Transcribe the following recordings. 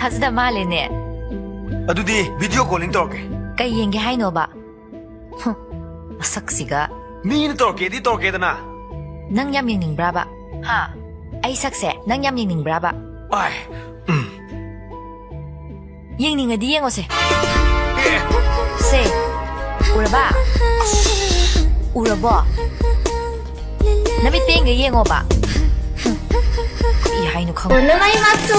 타즈다 말레네. 어두디 비디오 콜링 떠올게. 까이엔게 하이노바. 삭시가. 니는 떠올게, 떠올게잖아. 낭냠닝닝 브라바. 하. 아이 삭세. 낭냠닝닝 브라바. 아이, 잉닝 어디 잉오세. 세. 울어봐. 울어봐. 나미 땡게 잉오바. 이 하이노 康. 오늘마이마투.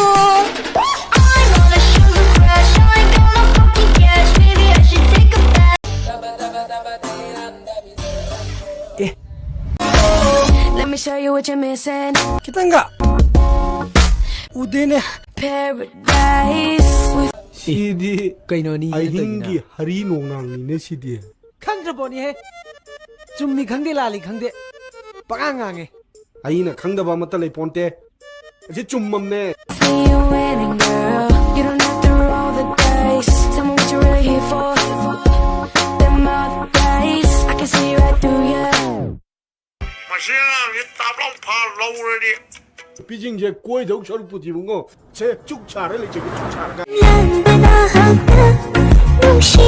Let me show you what you're missing. Kita enggak. Udah nih. Paradise. CD Kaino ni. 아hin기 하리 농낭이네 CD. 강드보니 해. 좀미 강대 라리 강대. 빠강강해. 아이나 강다바 맞달래 본때. 이제 좀 맘네. See you winning, girl. You don't have to roll the dice. Tell me what you're really here for. Them other days, I can see right through you.毕竟这贵州小不提问我，这就差了，这个就差了。 난 변화하다. 눈시